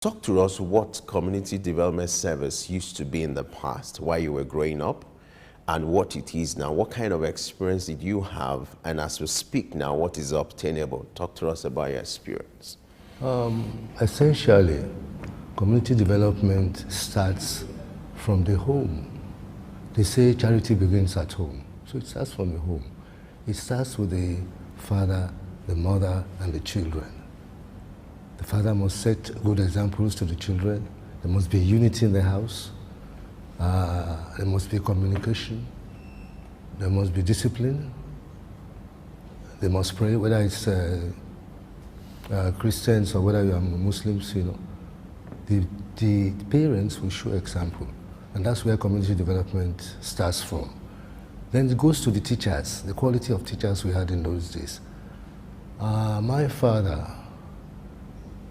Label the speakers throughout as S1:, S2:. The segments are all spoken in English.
S1: Talk to us what community development service used to be in the past while you were growing up and what it is now. What kind of experience did you have? And as we speak now, what is obtainable? Talk to us about your experience.
S2: Essentially, community development starts from the home. They say charity begins at home. So it starts from the home. It starts with the father, the mother, and the children. The father must set good examples to the children. There must be unity in the house. There must be communication. There must be discipline. They must pray, whether it's Christians or whether you are Muslims, you know. The parents will show example. And that's where community development starts from. Then it goes to the teachers, the quality of teachers we had in those days. My father,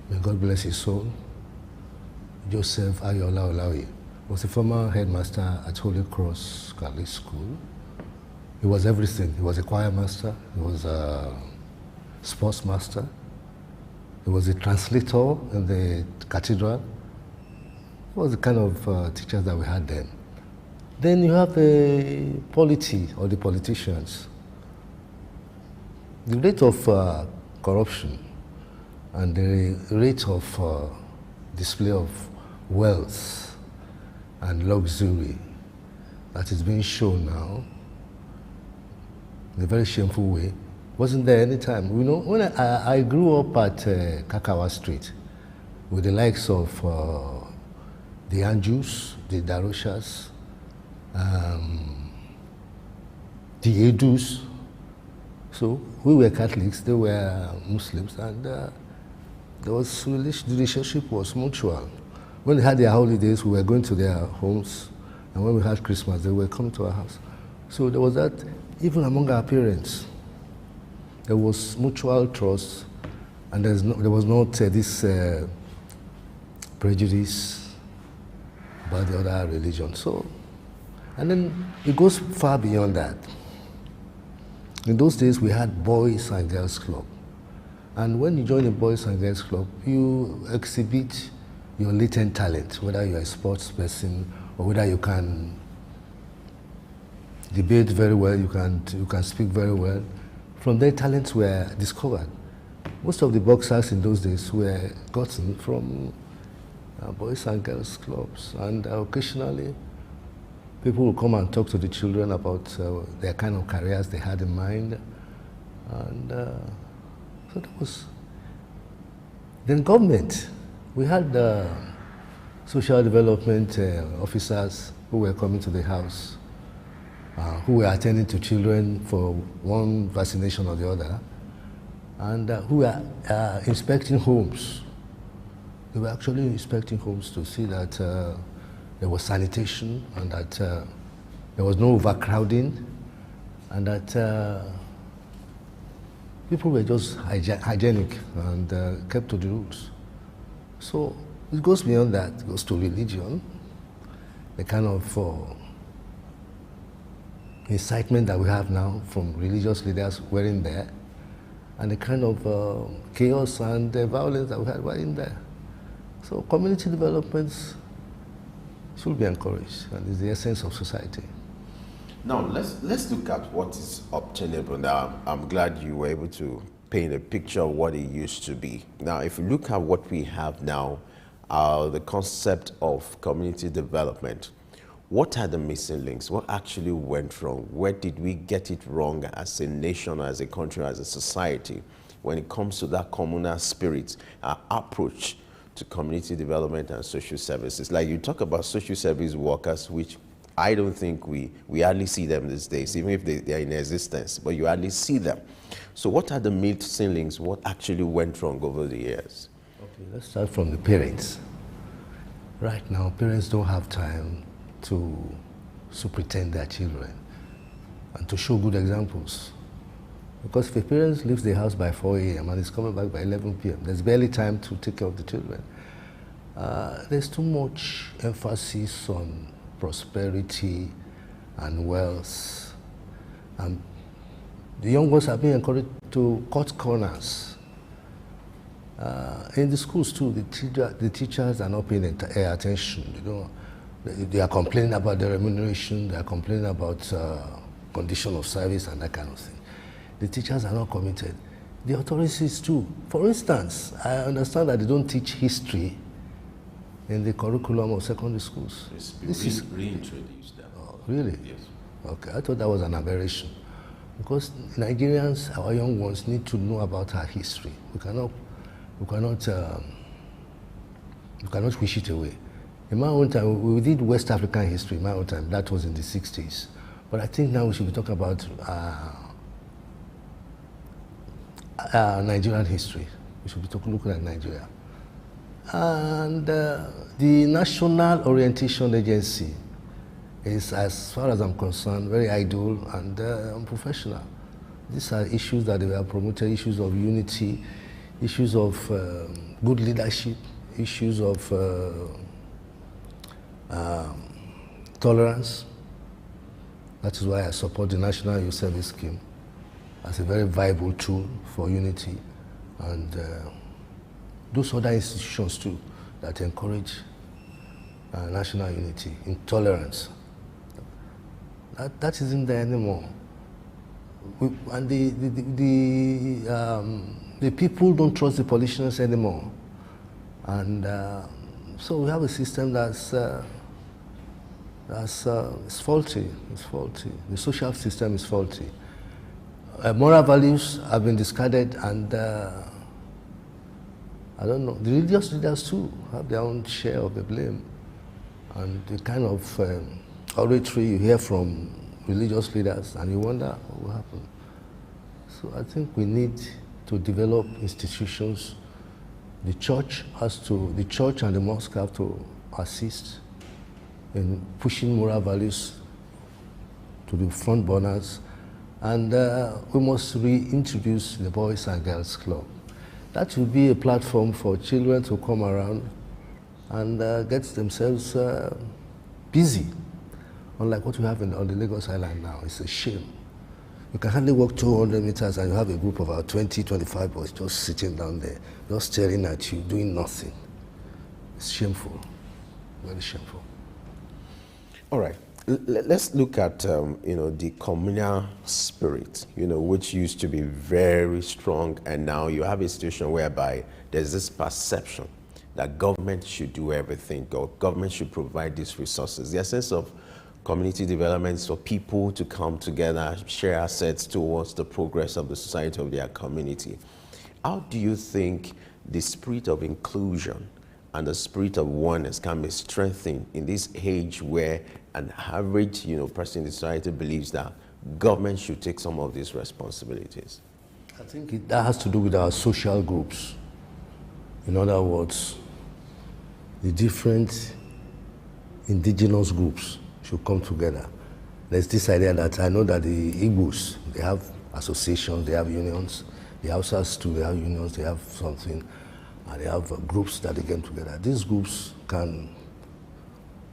S2: may God bless his soul, Joseph Ayola Olawi, was a former headmaster at Holy Cross Catholic School. He was everything. He was a choir master, he was a sports master, he was a translator in the cathedral. He was the kind of teachers that we had then. Then you have the polity or the politicians. The rate of corruption and the rate of display of wealth and luxury that is being shown now in a very shameful way wasn't there any time. You know, when I grew up at Kakawa Street with the likes of the Anjus, the Daroshas, the Edus. So we were Catholics, they were Muslims, and the relationship was mutual. When they had their holidays, we were going to their homes, and when we had Christmas, they were coming to our house. So there was that, even among our parents, there was mutual trust, and there was not this prejudice about the other religion. So, and then it goes far beyond that. In those days, we had Boys and Girls Club. And when you join a Boys and Girls Club, you exhibit your latent talent, whether you're a sports person or whether you can debate very well, you can speak very well. From there, talents were discovered. Most of the boxers in those days were gotten from Boys and Girls Clubs. And occasionally, people will come and talk to the children about their kind of careers they had in mind. And so that was. Then government. We had social development officers who were coming to the house, who were attending to children for one vaccination or the other, and who were inspecting homes. They were actually inspecting homes to see that there was sanitation and that there was no overcrowding and that people were just hygienic and kept to the rules. So it goes beyond that. It goes to religion, the kind of incitement that we have now from religious leaders were in there, and the kind of chaos and violence that we had were in there. So community developments should be encouraged, and is the essence of society.
S1: Now, let's look at what is obtainable. Now, I'm glad you were able to paint a picture of what it used to be. Now, if you look at what we have now, the concept of community development, what are the missing links? What actually went wrong? Where did we get it wrong as a nation, as a country, as a society, when it comes to that communal spirit, approach to community development and social services? Like you talk about social service workers, which I don't think we hardly see them these days, even if they are in existence, but you hardly see them. So what are the missing links? What actually went wrong over the years?
S2: Okay, let's start from the parents. Right now, parents don't have time to superintend their children and to show good examples. Because if a parent leaves the house by 4 a.m. and is coming back by 11 p.m., there's barely time to take care of the children. There's too much emphasis on prosperity and wealth. The young ones are being encouraged to cut corners. In the schools too, the teachers are not paying attention. They are complaining about the remuneration, they are complaining about condition of service and that kind of thing. The teachers are not committed. The authorities too. For instance, I understand that they don't teach history in the curriculum of secondary schools.
S1: This is reintroduced.
S2: Oh, really?
S1: Yes.
S2: Okay, I thought that was an aberration. Because Nigerians, our young ones, need to know about our history. We cannot wish it away. In my own time, we did West African history in my own time. That was in the 60s. But I think now we should be talking about Nigerian history. We should be looking at Nigeria. And the National Orientation Agency is, as far as I'm concerned, very idle and unprofessional. These are issues that they were promoted, issues of unity, issues of good leadership, issues of tolerance. That is why I support the National Youth Service Scheme as a very viable tool for unity, and those other institutions too that encourage national unity, intolerance. That isn't there anymore. And the people don't trust the politicians anymore. And so we have a system that's it's faulty. It's faulty. The social system is faulty. Moral values have been discarded, and I don't know. The religious leaders too have their own share of the blame, and the kind of oratory you hear from religious leaders, and you wonder what will happen. So I think we need to develop institutions. The church and the mosque have to assist in pushing moral values to the front burners, and we must reintroduce the Boys and Girls Club. That will be a platform for children to come around and get themselves busy, unlike what we have on the Lagos Island now. It's a shame. You can hardly walk 200 meters and you have a group of about 20, 25 boys just sitting down there, just staring at you, doing nothing. It's shameful, very shameful.
S1: All right. Let's look at the communal spirit, which used to be very strong, and now you have a situation whereby there's this perception that government should do everything, government should provide these resources. There's a sense of community development for people to come together, share assets towards the progress of the society of their community. How do you think the spirit of inclusion and the spirit of oneness can be strengthened in this age where an average person in the society believes that government should take some of these responsibilities?
S2: I think that has to do with our social groups. In other words, the different indigenous groups should come together. There's this idea that I know that the Igbos, they have associations, they have unions. The Hausas too, they have unions, they have something, and they have groups that they get together. These groups can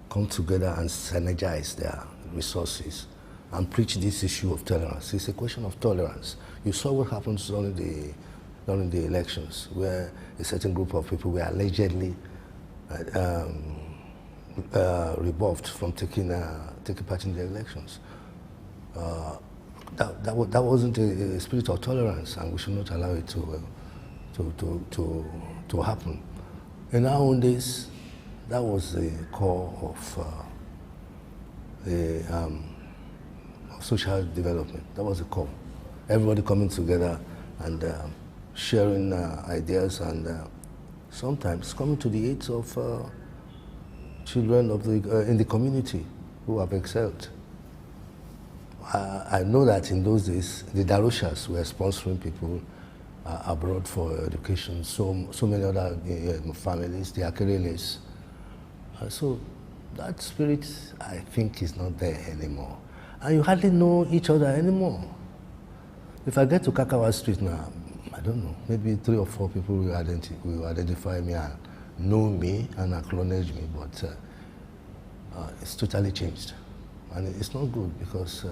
S2: come together and synergize their resources and preach this issue of tolerance. It's a question of tolerance. You saw what happens during the elections, where a certain group of people were allegedly rebuffed from taking part in the elections. That wasn't a spirit of tolerance, and we should not allow it to happen. In our own days, that was the core of social development. That was the core. Everybody coming together and sharing ideas, and sometimes coming to the aids of children in the community who have excelled. I know that in those days, the Darushas were sponsoring people abroad for education. So many other families, the Akereles. So that spirit, I think, is not there anymore. And you hardly know each other anymore. If I get to Kakawa Street now, I don't know, maybe 3 or 4 people will identify me and know me and acknowledge me, but it's totally changed. And it's not good, because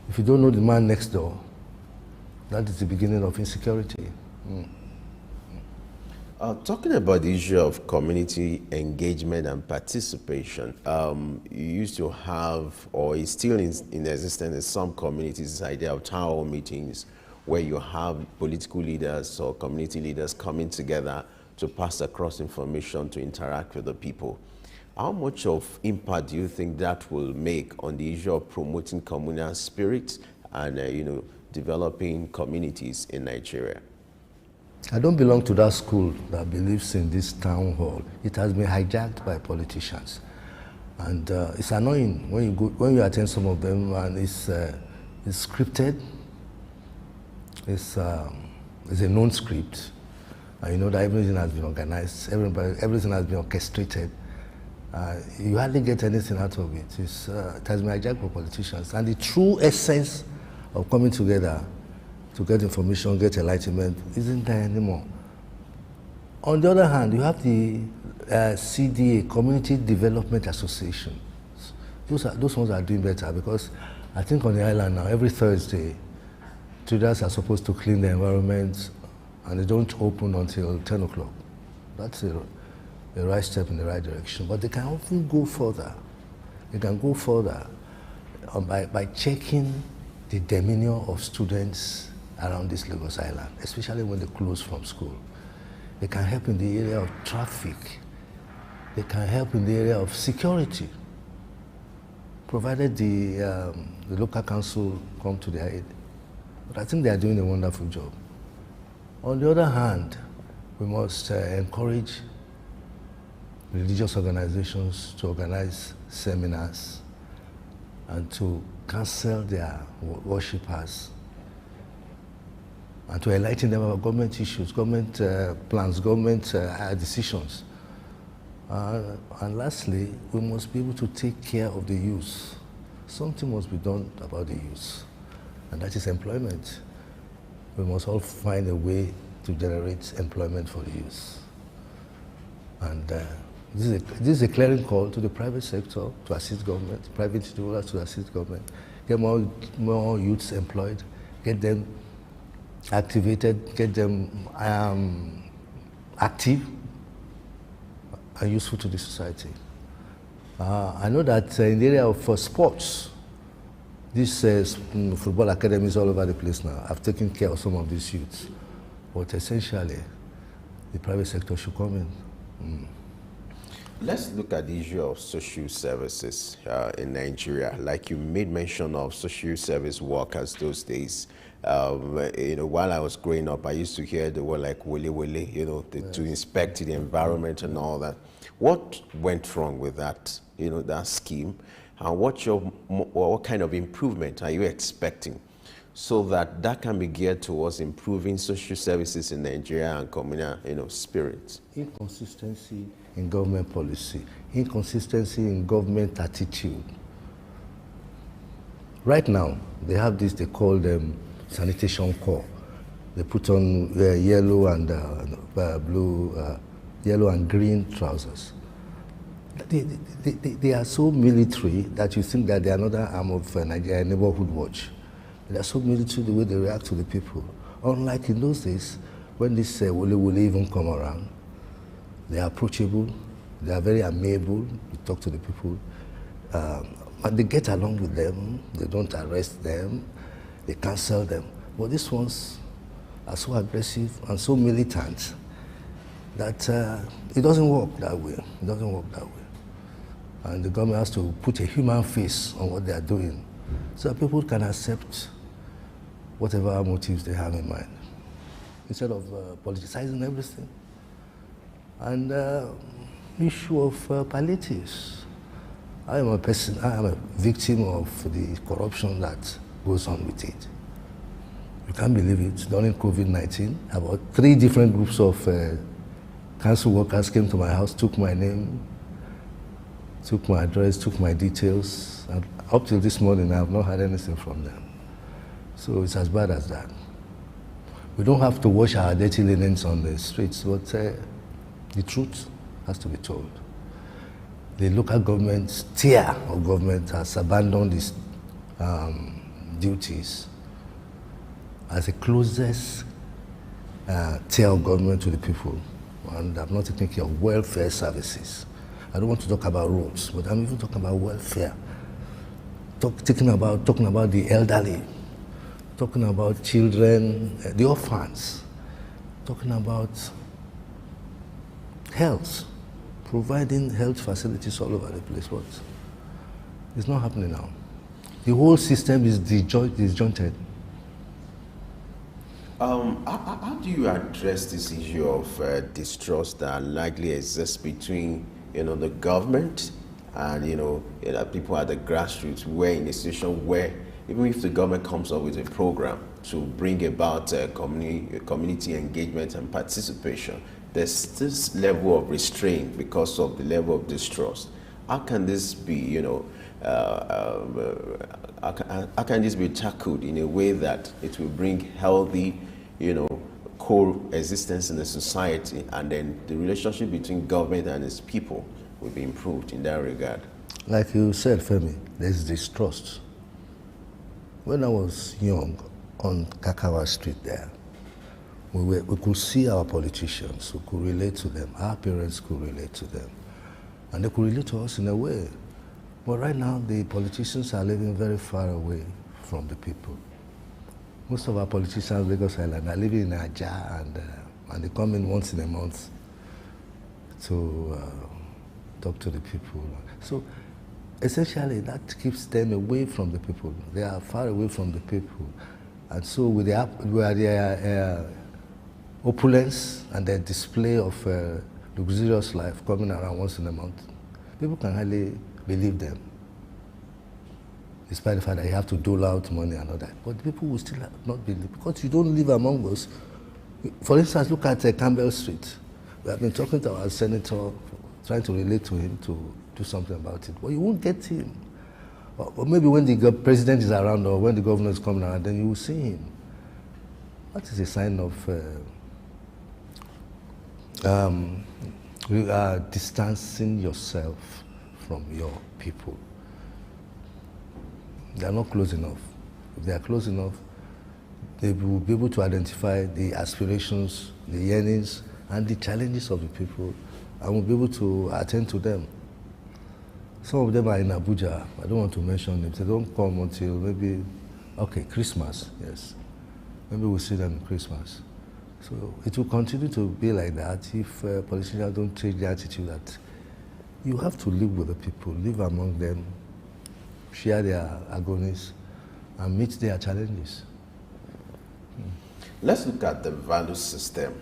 S2: if you don't know the man next door, that is the beginning of insecurity.
S1: Talking about the issue of community engagement and participation, you used to have, or is still in existence in some communities, this idea of town hall meetings where you have political leaders or community leaders coming together to pass across information, to interact with the people. How much of impact do you think that will make on the issue of promoting communal spirit and, developing communities in Nigeria?
S2: I don't belong to that school that believes in this town hall. It has been hijacked by politicians. And it's annoying when you attend some of them and it's scripted. It's a known script. And you know that everything has been organized, everything has been orchestrated. You hardly get anything out of it. It has been hijacked by politicians. And the true essence of coming together to get information, get enlightenment, isn't there anymore. On the other hand, you have the CDA, Community Development Association. Those ones are doing better because I think on the island now, every Thursday, traders are supposed to clean the environment and they don't open until 10 o'clock. That's a right step in the right direction. But they can often go further. They can go further by checking the demeanor of students around this Lagos Island, especially when they close from school. They can help in the area of traffic. They can help in the area of security, provided the local council come to their aid. But I think they are doing a wonderful job. On the other hand, we must encourage religious organizations to organize seminars and to counsel their worshippers and to enlighten them about government issues, government plans, government decisions. And lastly, we must be able to take care of the youth. Something must be done about the youth, and that is employment. We must all find a way to generate employment for the youth. And this is a clearing call to the private sector to assist government, private individuals to assist government, get more youths employed, get them activated, get them active and useful to the society. I know that in the area of sports, these football academies all over the place now have taken care of some of these youths. But essentially, the private sector should come in.
S1: Let's look at the issue of social services in Nigeria. Like you made mention of social service workers those days. While I was growing up, I used to hear the word like wole wole, yes, to inspect the environment and all that. What went wrong with that, that scheme? And what kind of improvement are you expecting so that can be geared towards improving social services in Nigeria and communal, spirit?
S2: Inconsistency in government policy, inconsistency in government attitude. Right now, they have this, they call them sanitation corps. They put on yellow and blue, yellow and green trousers. They are so military that you think that they are another arm of Nigeria neighborhood watch. They are so military the way they react to the people. Unlike in those days, when this will even come around, they are approachable, they are very amiable, they talk to the people, and they get along with them, they don't arrest them, they cancel them. But these ones are so aggressive and so militant that it doesn't work that way. It doesn't work that way. And the government has to put a human face on what they are doing so that people can accept whatever motives they have in mind, instead of politicizing everything. And issue of palliatives. I am a victim of the corruption that goes on with it. You can't believe it. During COVID-19, about 3 different groups of council workers came to my house, took my name, took my address, took my details. And up till this morning, I have not had anything from them. So it's as bad as that. We don't have to wash our dirty linens on the streets, but the truth has to be told. The local government tier of government has abandoned its duties as the closest tier of government to the people. and I'm not taking care of welfare services. I don't want to talk about roads, but I'm even talking about welfare. Talking about the elderly, talking about children, the orphans, talking about health, providing health facilities all over the place. But it's not happening now. The whole system is disjointed.
S1: How do you address this issue of distrust that likely exists between the government and people at the grassroots? We're in a situation where even if the government comes up with a program to bring about community engagement and participation, there's this level of restraint because of the level of distrust. How can this be, how can this be tackled in a way that it will bring healthy, coexistence in the society, and then the relationship between government and its people will be improved in that regard?
S2: Like you said, Femi, there's distrust. When I was young, on Kakawa Street there, we could see our politicians, we could relate to them, our parents could relate to them, and they could relate to us in a way. But right now, the politicians are living very far away from the people. Most of our politicians, Lagos Island, are living in Aja, and they come in once in a month to talk to the people. So essentially, that keeps them away from the people. They are far away from the people. And so with their opulence and their display of luxurious life coming around once in a month, people can hardly believe them, despite the fact that you have to dole out money and all that. But people will still not believe, because you don't live among us. For instance, look at Campbell Street. We have been talking to our senator, trying to relate to him to do something about it, but you won't get him. Or maybe when the president is around or when the governor is coming around, then you will see him. That is a sign of distancing yourself from your people. They are not close enough. If they are close enough, they will be able to identify the aspirations, the yearnings, and the challenges of the people, and will be able to attend to them. Some of them are in Abuja. I don't want to mention them. They don't come until maybe, Christmas, yes. Maybe we'll see them in Christmas. So it will continue to be like that if politicians don't change the attitude that you have to live with the people, live among them, share their agonies, and meet their challenges.
S1: Let's look at the value system,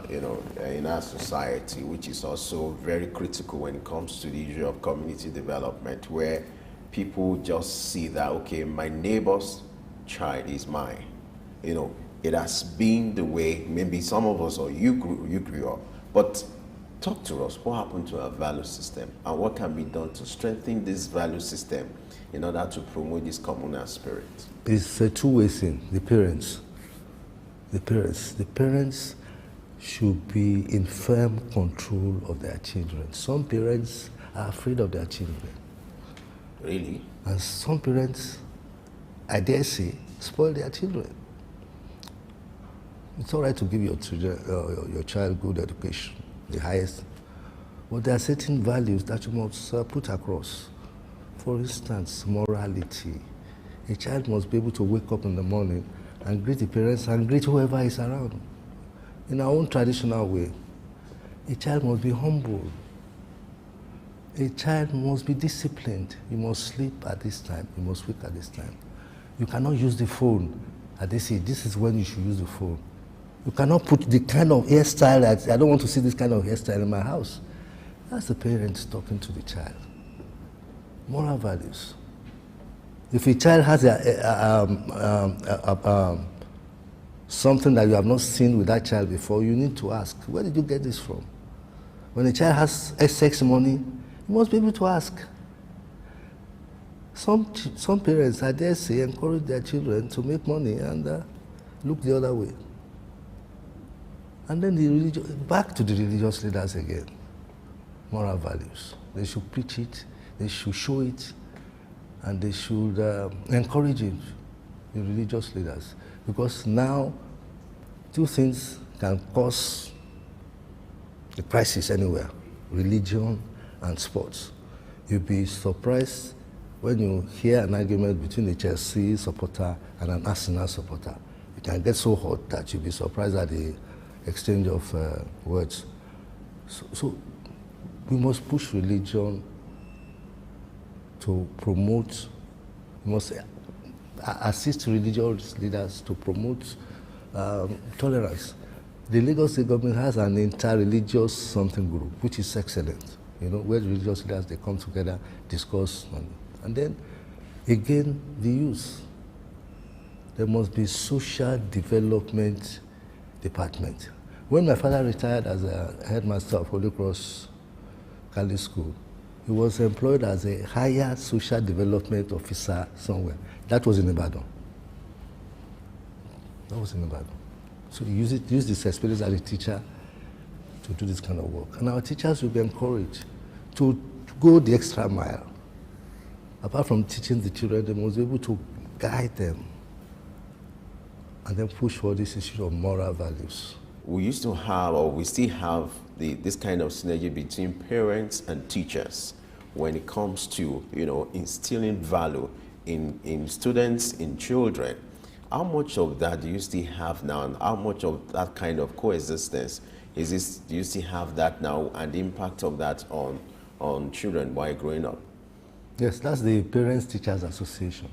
S1: in our society, which is also very critical when it comes to the issue of community development, where people just see that, okay, my neighbor's child is mine. It has been the way, maybe some of us or you grew up, but talk to us. What happened to our value system, and what can be done to strengthen this value system in order to promote this communal spirit?
S2: It's a two-way thing. The parents should be in firm control of their children. Some parents are afraid of their children.
S1: Really?
S2: And some parents, I dare say, spoil their children. It's all right to give your child good education, the highest, but there are certain values that you must put across. For instance, morality. A child must be able to wake up in the morning and greet the parents and greet whoever is around. In our own traditional way, a child must be humble. A child must be disciplined. You must sleep at this time. You must wake at this time. You cannot use the phone at this age. This is when you should use the phone. You cannot put the kind of hairstyle that, I don't want to see this kind of hairstyle in my house. That's the parents talking to the child. Moral values. If a child has something that you have not seen with that child before, you need to ask, where did you get this from? When a child has excess money, you must be able to ask. Some parents, I dare say, encourage their children to make money and look the other way. And then back to the religious leaders again. Moral values. They should preach it, they should show it, and they should encourage it, the religious leaders. Because now, two things can cause the crisis anywhere, religion and sports. You'll be surprised when you hear an argument between a Chelsea supporter and an Arsenal supporter. It can get so hot that you'll be surprised at the exchange of words. So we must push religion to promote, we must assist religious leaders to promote tolerance. The Lagos State government has an inter-religious something group, which is excellent. You know, where religious leaders, they come together, discuss, and then again, the youth. There must be social development department. When my father retired as a headmaster of Holy Cross Catholic School, he was employed as a higher social development officer somewhere. That was in Ibadan. That was in Ibadan. So he used this experience as a teacher to do this kind of work. And our teachers will be encouraged to go the extra mile. Apart from teaching the children, they must be able to guide them and then push for this issue of moral values.
S1: We used to have, or we still have, this kind of synergy between parents and teachers when it comes to, you know, instilling value in students, in children. How much of that do you still have now, and how much of that kind of coexistence do you still have that now, and the impact of that on children while growing up?
S2: Yes, that's the Parents Teachers Association.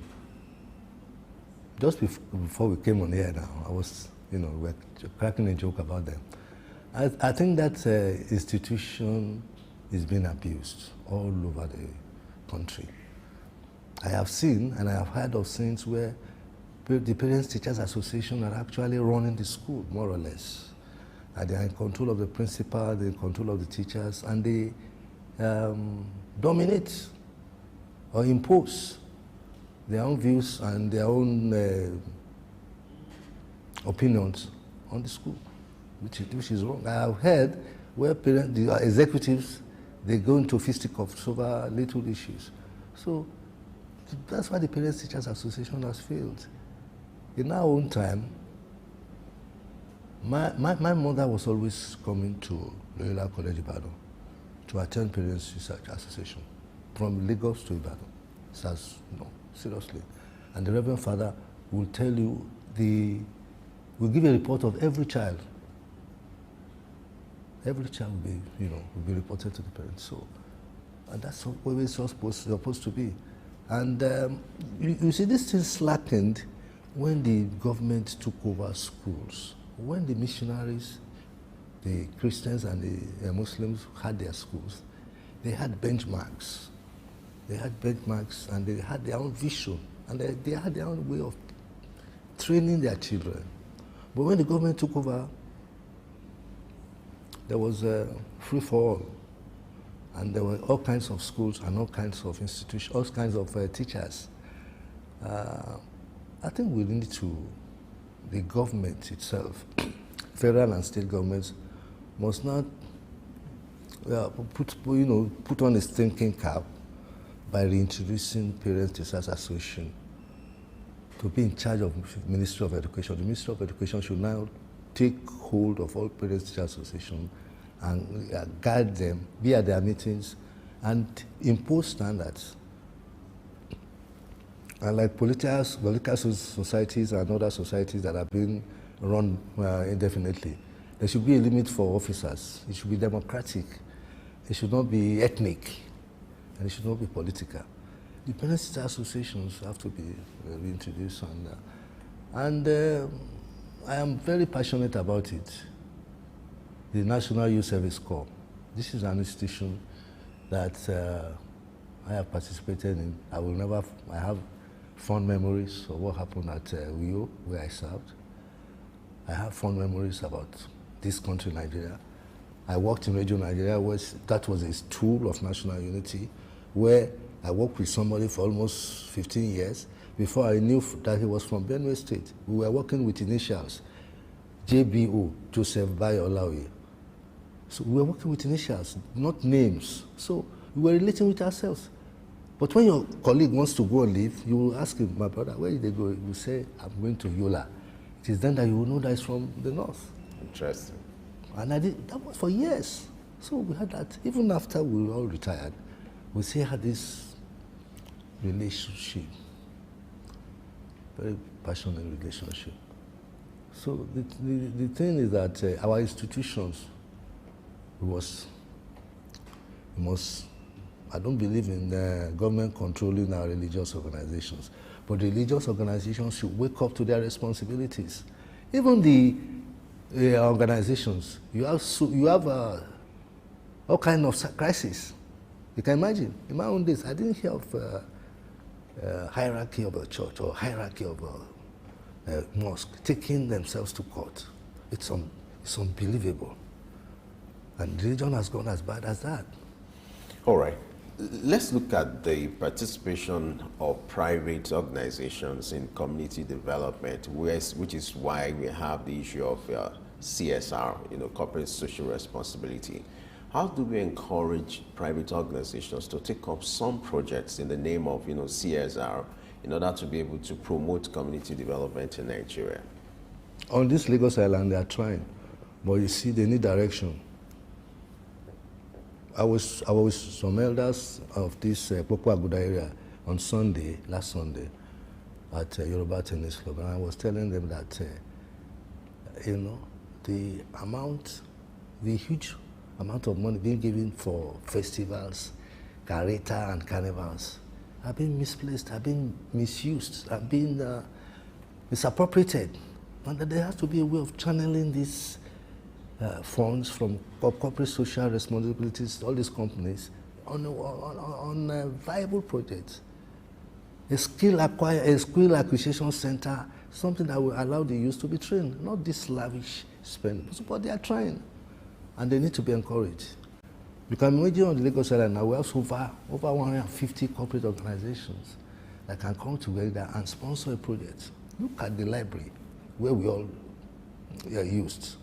S2: Just before we came on here now, I was, we were cracking a joke about them. I think that institution is being abused all over the country. I have seen and I have heard of scenes where the Parents Teachers Association are actually running the school, more or less. And they are in control of the principal, they're in control of the teachers, and they dominate or impose their own views and their own opinions on the school, which is wrong. I have heard where the executives, they go into fisticuffs over little issues. So that's why the Parents Teachers Association has failed. In our own time, my mother was always coming to Loyola College Ibadan to attend Parents Research Association from Lagos to Ibadan. That's, seriously. And the Reverend Father will tell you, will give a report of every child. Every child will be reported to the parents. So, and that's what we're supposed to be. And you see, this thing slackened when the government took over schools. When the missionaries, the Christians and the Muslims had their schools, they had benchmarks. They had benchmarks and they had their own vision and they had their own way of training their children. But when the government took over, there was a free for all. And there were all kinds of schools and all kinds of institutions, all kinds of teachers. I think we need the government itself, federal and state governments, must not put on its thinking cap by reintroducing Parents Teachers Association to be in charge of the Ministry of Education. The Ministry of Education should now take hold of all Parents Teachers Association and guide them, be at their meetings, and impose standards. And like political societies and other societies that have been run indefinitely, there should be a limit for officers. It should be democratic. It should not be ethnic. And it should not be political. The Parents Teachers Associations have to be reintroduced. And I am very passionate about it. The National Youth Service Corps. This is an institution that I have participated in. I have fond memories of what happened at UYO, where I served. I have fond memories about this country, Nigeria. I worked in Radio Nigeria, that was a tool of national unity, where I worked with somebody for almost 15 years before I knew that he was from Benue State. We were working with initials, JBO, Joseph Bayo Olaoye. So we were working with initials, not names. So we were relating with ourselves. But when your colleague wants to go and leave, you will ask him, my brother, where did they go? You say, I'm going to Yola. It is then that you will know that it's from the north.
S1: Interesting.
S2: And I did, that was for years. So we had that. Even after we were all retired, we still had this relationship, very passionate relationship. So the thing is that our institutions I don't believe in government controlling our religious organizations, but the religious organizations should wake up to their responsibilities. Even the organizations, you have all kind of crises. You can imagine. In my own days, I didn't hear of hierarchy of a church or hierarchy of a mosque taking themselves to court. It's unbelievable. And religion has gone as bad as that.
S1: All right. Let's look at the participation of private organizations in community development, which is why we have the issue of CSR, corporate social responsibility. How do we encourage private organizations to take up some projects in the name of, CSR in order to be able to promote community development in Nigeria?
S2: On this Lagos Island, they are trying, but you see, they need direction. I was with some elders of this Popo Aguda area on last Sunday, at Yoruba Tennis Club, and I was telling them that, the huge amount of money being given for festivals, carreta and carnivals, have been misplaced, have been misused, have been misappropriated, and that there has to be a way of channeling these funds from corporate social responsibilities, all these companies, on viable projects. A skill acquisition center, something that will allow the youth to be trained, not this lavish spending. But they are trying, and they need to be encouraged. You can imagine on the Lagos Island now we have over 150 corporate organizations that can come together and sponsor a project. Look at the library where we all used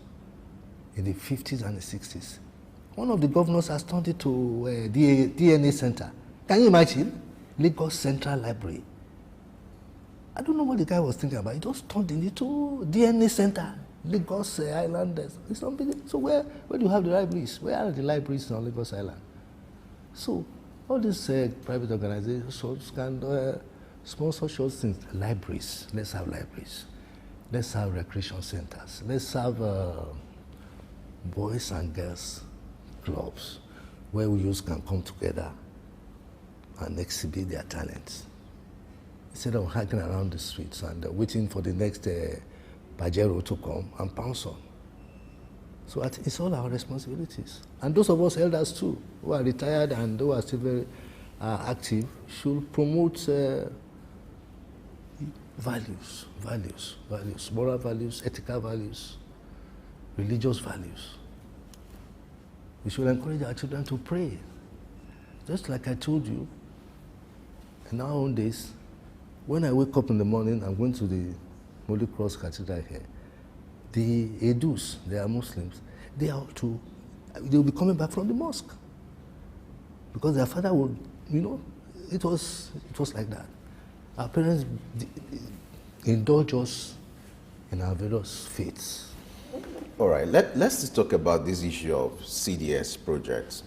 S2: in the 50s and the 60s. One of the governors has turned it to a DNA center. Can you imagine? Lagos Central Library. I don't know what the guy was thinking about. He just turned it into DNA center. Lagos Island. It's unbelievable. So where do you have the libraries? Where are the libraries on Lagos Island? So all these private organizations can sponsor such things. Libraries. Let's have libraries. Let's have recreation centers. Let's have boys and girls clubs where we youth can come together and exhibit their talents instead of hanging around the streets and waiting for the next Pajero to come and pounce on. So it's all our responsibilities. And those of us elders too, who are retired and who are still very active, should promote values, moral values, ethical values, religious values. We should encourage our children to pray. Just like I told you, in our own days, when I wake up in the morning, I'm going to the Holy Cross Cathedral here. The Edus, they are Muslims, they'll be coming back from the mosque. Because their father would, it was like that. Our parents indulge us in our various faiths.
S1: All right, let's just talk about this issue of CDS projects.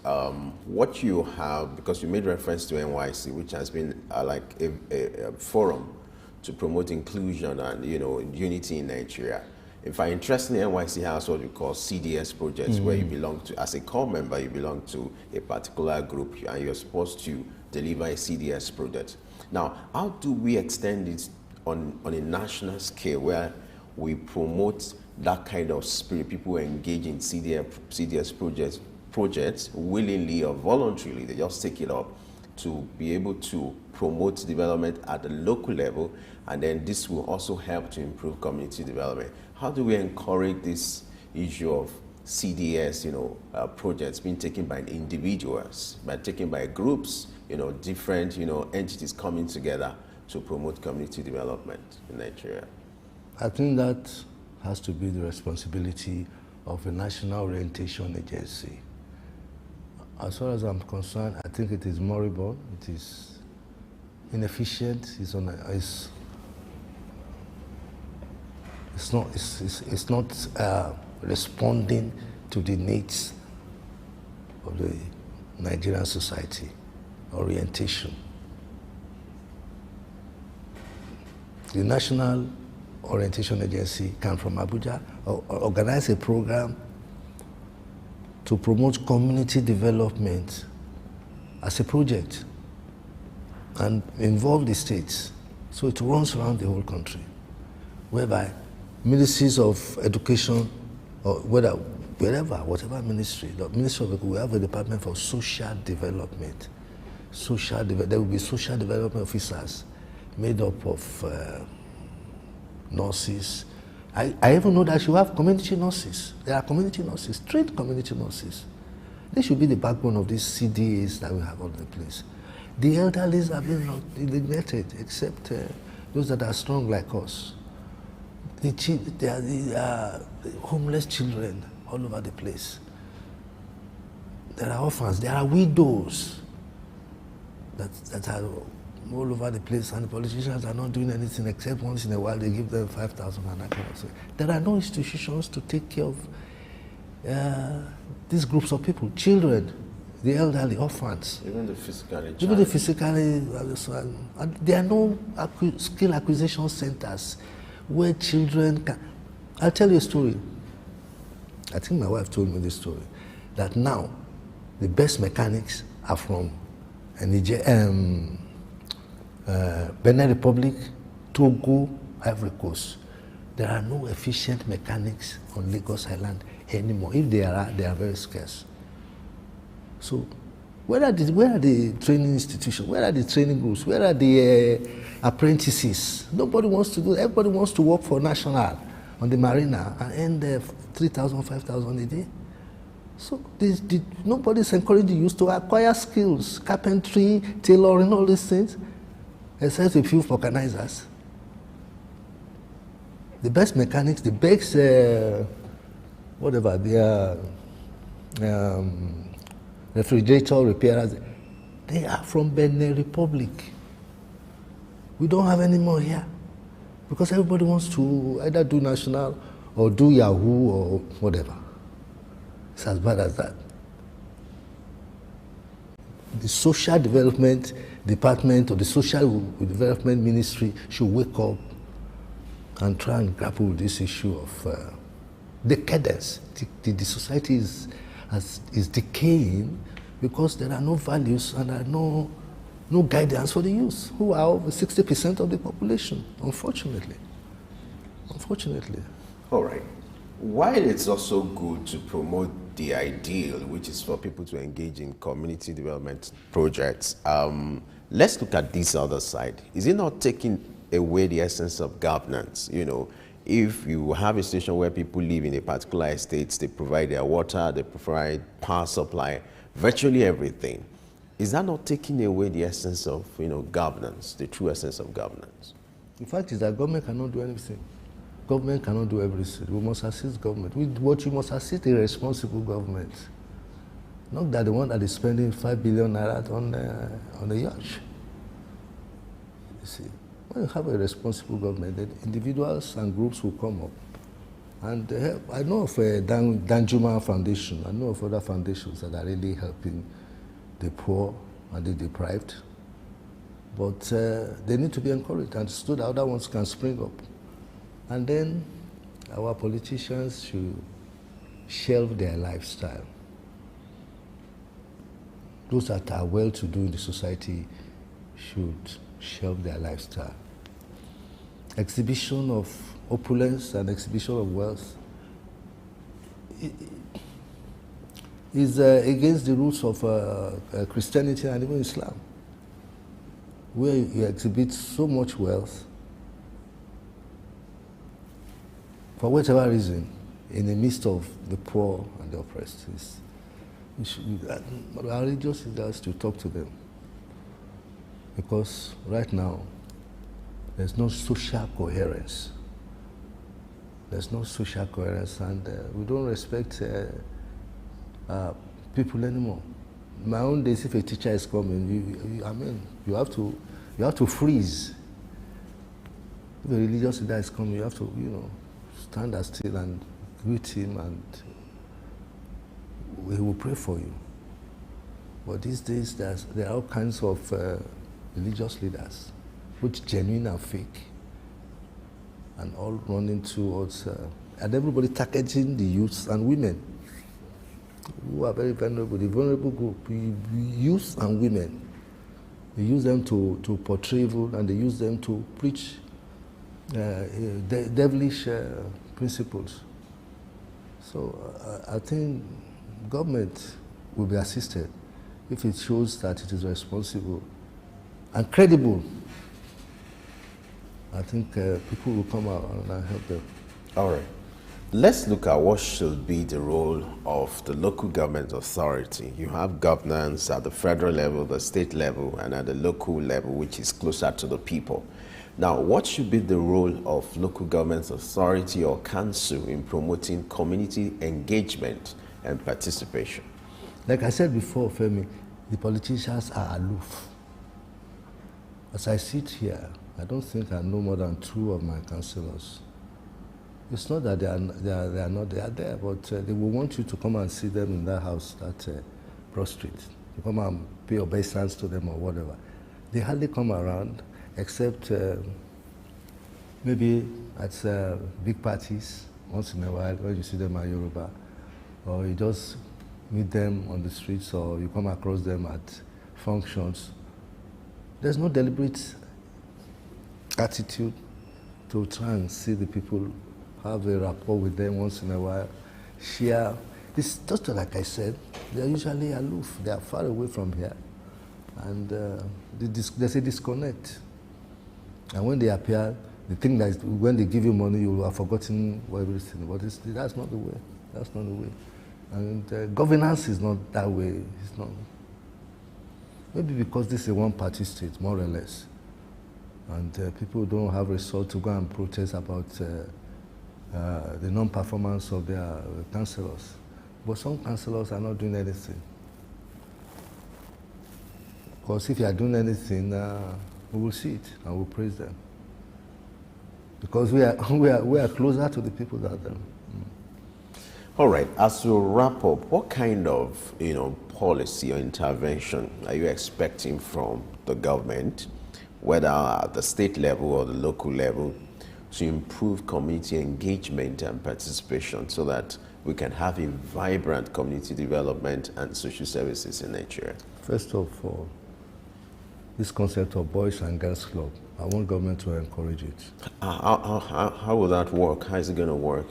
S1: What you have, because you made reference to NYC, which has been like a forum to promote inclusion and unity in Nigeria. In fact, interestingly, NYC has what we call CDS projects, where you belong to, as a core member, you belong to a particular group, and you're supposed to deliver a CDS project. Now, how do we extend it on a national scale where we promote that kind of spirit, people engage in CDS projects willingly or voluntarily, they just take it up to be able to promote development at the local level, and then this will also help to improve community development. How do we encourage this issue of CDS, projects being taken by individuals, taken by groups, different, entities coming together to promote community development in Nigeria?
S2: I think that has to be the responsibility of a national orientation agency. As far as I'm concerned, I think it is moribund, it is inefficient, it's not responding to the needs of the Nigerian society, orientation. The National Orientation Agency can, from Abuja, organize a program to promote community development as a project and involve the states. So it runs around the whole country, whereby ministries of education, or whatever ministry, the Ministry of Education, we have a department for social development. There will be social development officers made up of nurses. I even know that you have community nurses. There are community nurses, trained community nurses. They should be the backbone of these CDAs that we have all over the place. The elderly have been neglected, except those that are strong like us. There are homeless children all over the place. There are orphans, there are widows that are all over the place, and the politicians are not doing anything except once in a while they give them 5,000 and that kind of thing. There are no institutions to take care of these groups of people, children, the elderly, orphans.
S1: Even the physically.
S2: Even the physically, and there are no skill acquisition centers where children can. I'll tell you a story. I think my wife told me this story, that now the best mechanics are from Benin Republic, Togo, Ivory Coast. There are no efficient mechanics on Lagos Island anymore. If they are very scarce. So where are the training institutions? Where are the training groups? Where are the apprentices? Nobody wants to do. Everybody wants to work for National on the marina and earn 3,000, 5,000 a day. So nobody is encouraging you to acquire skills, carpentry, tailoring, all these things, except a few vulcanizers. The best mechanics, the best refrigerator repairers, they are from Benin Republic. We don't have any more here because everybody wants to either do national or do Yahoo or whatever. It's as bad as that. The social development department or the social development ministry should wake up and try and grapple with this issue of decadence. The society is decaying because there are no values and there are no guidance for the youth, who are over 60% of the population, unfortunately. Unfortunately.
S1: All right. While it's also good to promote the ideal, which is for people to engage in community development projects, let's look at this other side. Is it not taking away the essence of governance? You know, if you have a situation where people live in a particular estate, they provide their water, they provide power supply, virtually everything. Is that not taking away the essence of, governance, the true essence of governance?
S2: The fact is that government cannot do anything. Government cannot do everything. We must assist government. What you must assist a responsible government. Not that the one that is spending 5 billion naira on a yacht. You see, when you have a responsible government, then individuals and groups will come up and help. I know of a Danjuma Foundation. I know of other foundations that are really helping the poor and the deprived. But they need to be encouraged, and so that other ones can spring up. And then our politicians should shelve their lifestyle. Those that are well-to-do in the society should shelve their lifestyle. Exhibition of opulence and exhibition of wealth is against the roots of Christianity and even Islam, where you exhibit so much wealth for whatever reason in the midst of the poor and the oppressed. Our religious leaders to talk to them, because right now there's no social coherence. There's no social coherence, and we don't respect people anymore. In my own days, if a teacher is coming, you have to freeze. If a religious leader is coming, you have to, stand still and greet him, and he will pray for you. But these days, there are all kinds of religious leaders, both genuine and fake, and all running towards, and everybody targeting the youths and women who are very vulnerable. The vulnerable group, youth and women. They use them to portray evil, and they use them to preach devilish principles. So I think government will be assisted if it shows that it is responsible and credible. I think people will come out and help them.
S1: All right. Let's look at what should be the role of the local government authority. You have governance at the federal level, the state level, and at the local level, which is closer to the people. Now, what should be the role of local government authority or council in promoting community engagement and participation?
S2: Like I said before, Femi, the politicians are aloof. As I sit here, I don't think I know more than 2 of my councillors. It's not that they are not there, but they will want you to come and see them in that house, that Broad Street. You come and pay obeisance to them or whatever. They hardly come around, except maybe at big parties, once in a while, when you see them at Yoruba, or you just meet them on the streets, or you come across them at functions. There's no deliberate attitude to try and see the people, have a rapport with them once in a while, share. It's just like I said, they're usually aloof. They are far away from here. And there's a disconnect. And when they appear, they think that when they give you money, you have forgotten everything. But that's not the way. That's not the way. And governance is not that way. It's not. Maybe because this is a one-party state, more or less. And people don't have resort to go and protest about the non-performance of their councillors. But some councillors are not doing anything. Because if you are doing anything, we will see it and we'll praise them. Because we are closer to the people than them.
S1: All right, as we wrap up, what kind of policy or intervention are you expecting from the government, whether at the state level or the local level, to improve community engagement and participation so that we can have a vibrant community development and social services in Nigeria?
S2: First of all, this concept of Boys and Girls Club, I want government to encourage it.
S1: How will that work? How is it going to work?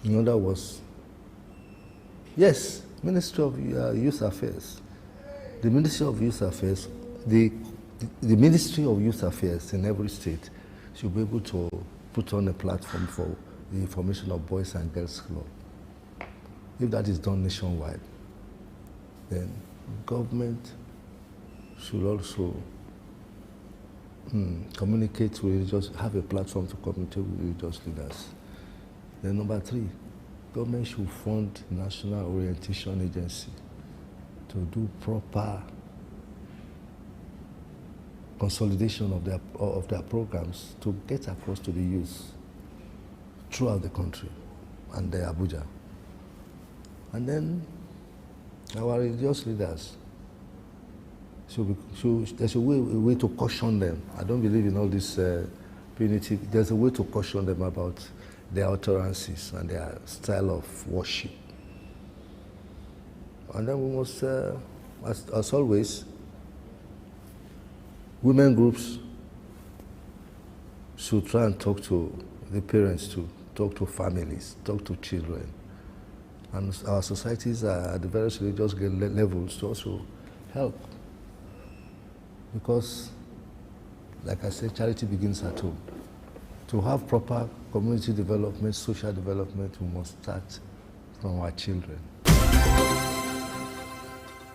S2: In other words, yes, Ministry of Youth Affairs. The Ministry of Youth Affairs, the Ministry of Youth Affairs in every state should be able to put on a platform for the formation of Boys and Girls Club. If that is done nationwide, then government should also communicate with religious, have a platform to communicate with religious leaders. Then number 3, government should fund National Orientation Agency to do proper consolidation of their programs to get across to the youth throughout the country and Abuja. And then our religious leaders there's a way to caution them. I don't believe in all this punitive. There's a way to caution them about their utterances and their style of worship. And then we must, as always, women groups should try and talk to the parents too, talk to families, talk to children. And our societies are at the various religious levels to also help. Because, like I said, charity begins at home. To have proper community development, social development, we must start from our children.